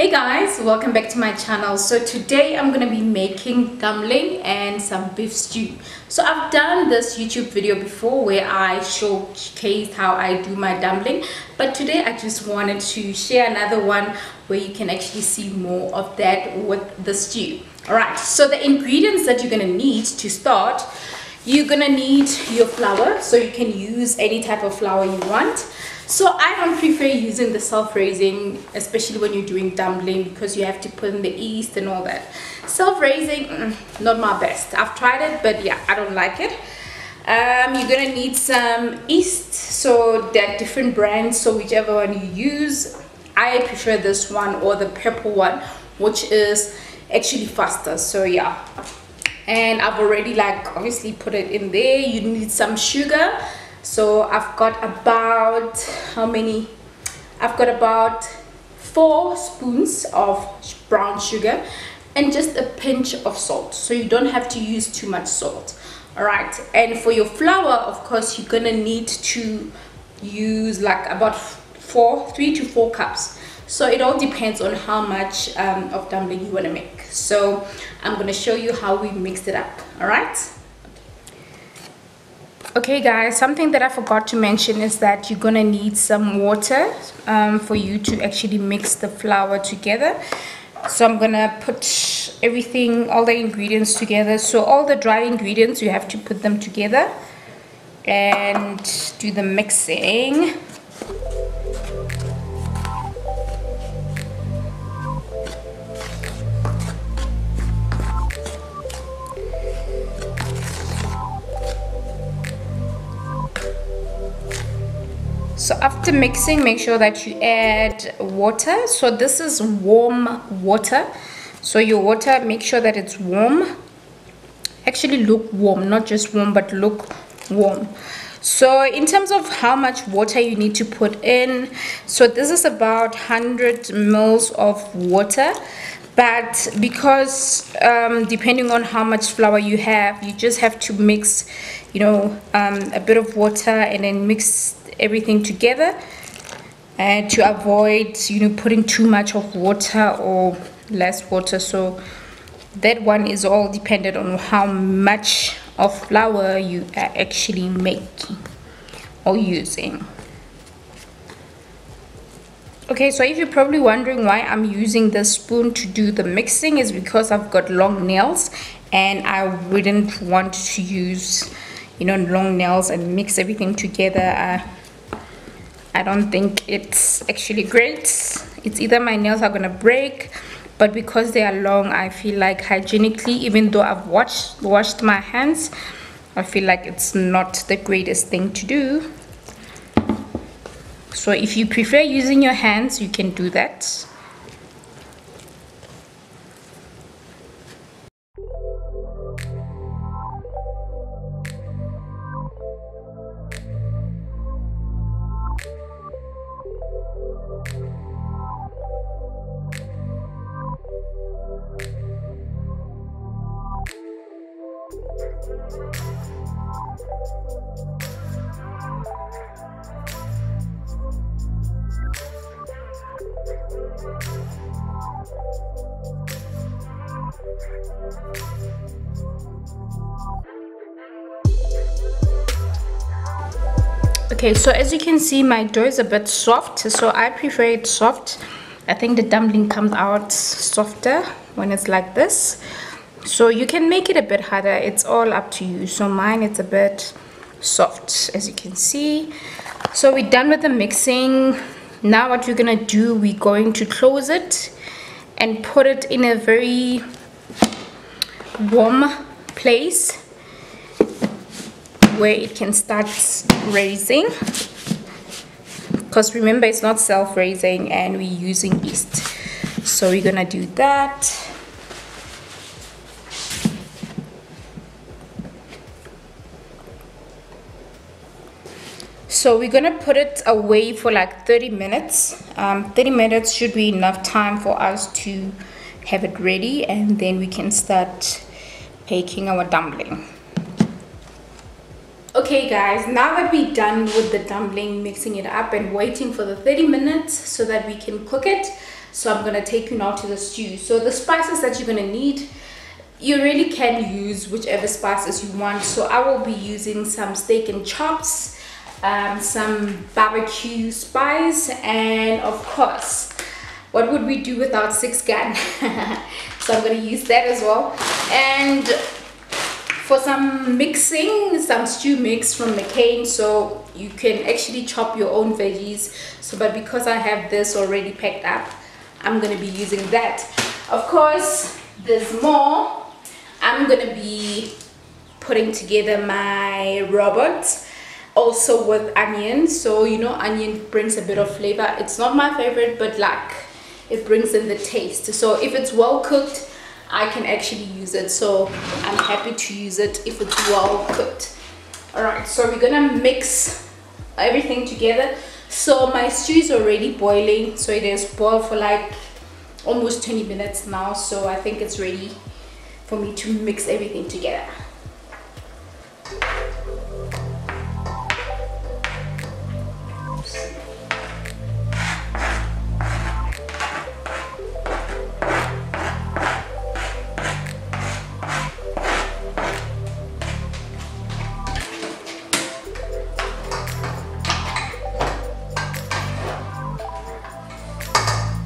Hey guys, welcome back to my channel. So today I'm gonna be making dumpling and some beef stew. So I've done this YouTube video before where I showcased how I do my dumpling, but today I just wanted to share another one where you can actually see more of that with the stew. Alright, so the ingredients that you're gonna need to start, you're gonna need your flour, so you can use any type of flour you want. So I don't prefer using the self-raising, especially when you're doing dumpling, because you have to put in the yeast and all that. Self-raising, not my best. I've tried it, but yeah, I don't like it. You're gonna need some yeast, so there are different brands, so whichever one you use. I prefer this one or the purple one, which is actually faster. So yeah, and I've already obviously put it in there. You need some sugar. So I've got about I've got about 4 spoons of brown sugar and just a pinch of salt, so you don't have to use too much salt. All right, and for your flour, of course, you're gonna need to use about 3 to 4 cups. So it all depends on how much of dumpling you want to make. So I'm gonna show you how we mix it up. All right. Okay guys, something that I forgot to mention is that you're gonna need some water for you to actually mix the flour together. So I'm gonna put all the ingredients together. So all the dry ingredients, you have to put them together and do the mixing. So after mixing, make sure that you add water. So this is warm water. So your water, make sure that it's warm. Actually lukewarm, not just warm, but lukewarm. So in terms of how much water you need to put in, so this is about 100 mils of water. But because depending on how much flour you have, you just have to mix, a bit of water and then mix everything together, and to avoid putting too much of water or less water. So that one is all dependent on how much of flour you are actually making or using. Okay, so if you're probably wondering why I'm using this spoon to do the mixing, is because I've got long nails and I wouldn't want to use long nails and mix everything together. I don't think it's actually great. It's either my nails are gonna break, but because they are long, I feel like hygienically, even though I've washed my hands, I feel like it's not the greatest thing to do. So if you prefer using your hands, you can do that. Okay, so as you can see, my dough is a bit soft, so I prefer it soft. I think the dumpling comes out softer when it's like this. So you can make it a bit harder, it's all up to you. So mine, it's a bit soft, as you can see. So we're done with the mixing. Now what we're gonna do, we're going to close it and put it in a very warm place where it can start raising, because remember, it's not self-raising and we're using yeast. So we're gonna do that. So we're gonna put it away for 30 minutes. 30 minutes should be enough time for us to have it ready, and then we can start baking our dumpling. Okay guys, now that we're done with the dumpling, mixing it up and waiting for the 30 minutes so that we can cook it, So I'm gonna take you now to the stew. So the spices that you're gonna need, you really can use whichever spices you want. So I will be using some steak and chops, some barbecue spice, and of course, what would we do without 6 gun? So I'm going to use that as well. And for some mixing, some stew mix from McCain, so you can actually chop your own veggies. So but because I have this already packed up, I'm going to be using that. Of course, there's more. I'm going to be putting together my robot also with onion. So you know, onion brings a bit of flavor. It's not my favorite, but like it brings in the taste. So if it's well cooked, I can actually use it. So I'm happy to use it if it's well cooked. All right, so we're gonna mix everything together. So my stew is already boiling, so it has boiled for like almost 20 minutes now. So I think it's ready for me to mix everything together.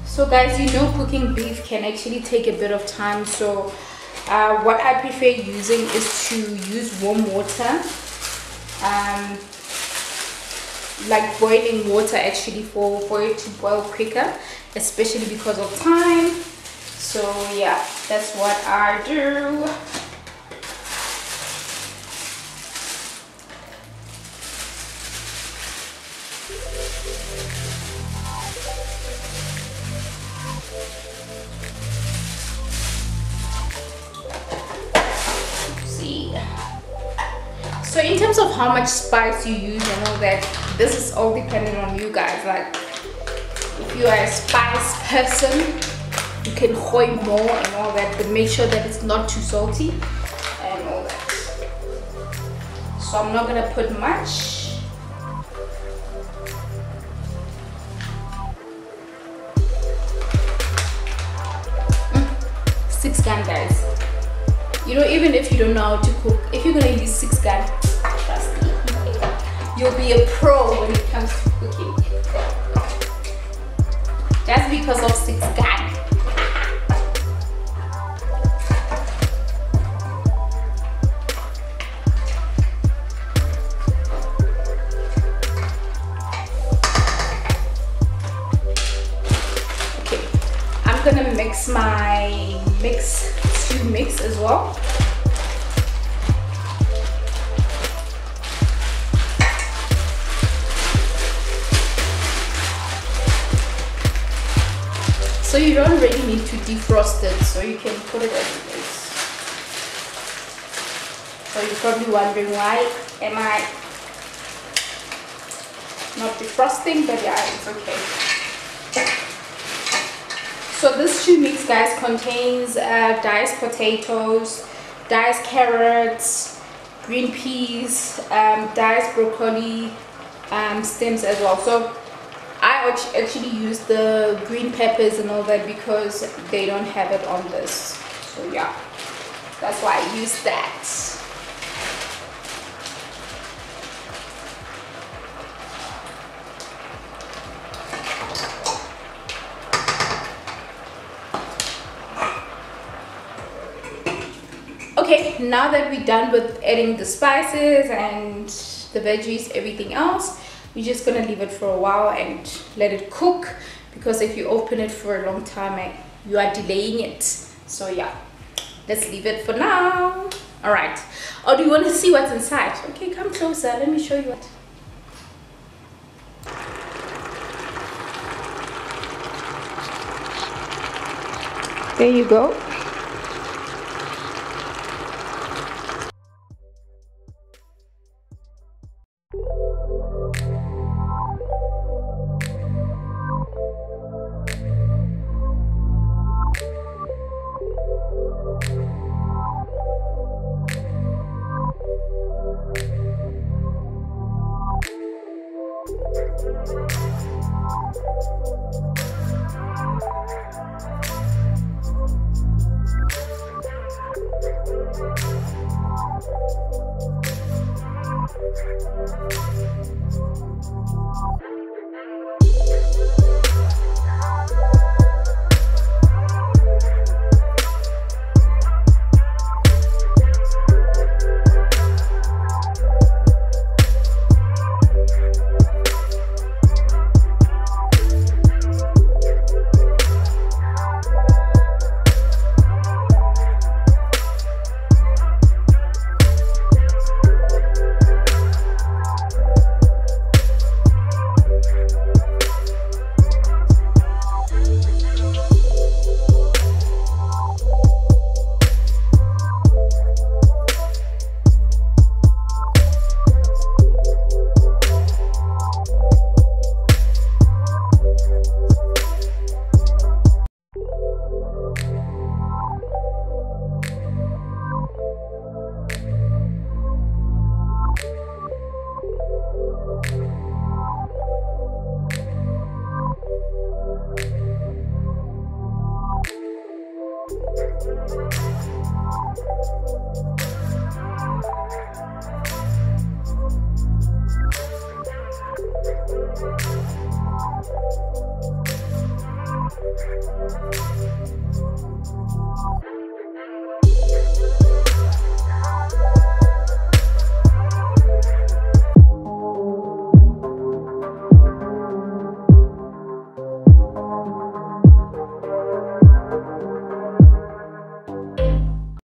So guys, you know, cooking beef can actually take a bit of time. So what I prefer using is to use warm water, like boiling water actually, for it to boil quicker, especially because of time. So yeah, that's what I do. So in terms of how much spice you use and all that, this is all dependent on you guys. Like if you are a spice person, you can hoy more and all that, but make sure that it's not too salty and all that. So I'm not gonna put much. Six gun, guys. You know, even if you don't know how to cook, if you're gonna use 6 gun, trust me, you'll be a pro when it comes to cooking. Just because of 6 gun. Okay, I'm gonna mix my stew mix as well. So you don't really need to defrost it, so you can put it as it is. So you're probably wondering why am I not defrosting, but yeah, it's okay. So this stew mix, guys, contains diced potatoes, diced carrots, green peas, diced broccoli stems as well. So I actually use the green peppers and all that because they don't have it on this. So yeah, that's why I use that. Okay, now that we're done with adding the spices and the veggies, everything else, we're just gonna leave it for a while and let it cook, because if you open it for a long time, you are delaying it. So yeah, let's leave it for now. All right. Or do you want to see what's inside? Okay, come closer. Let me show you what. There you go.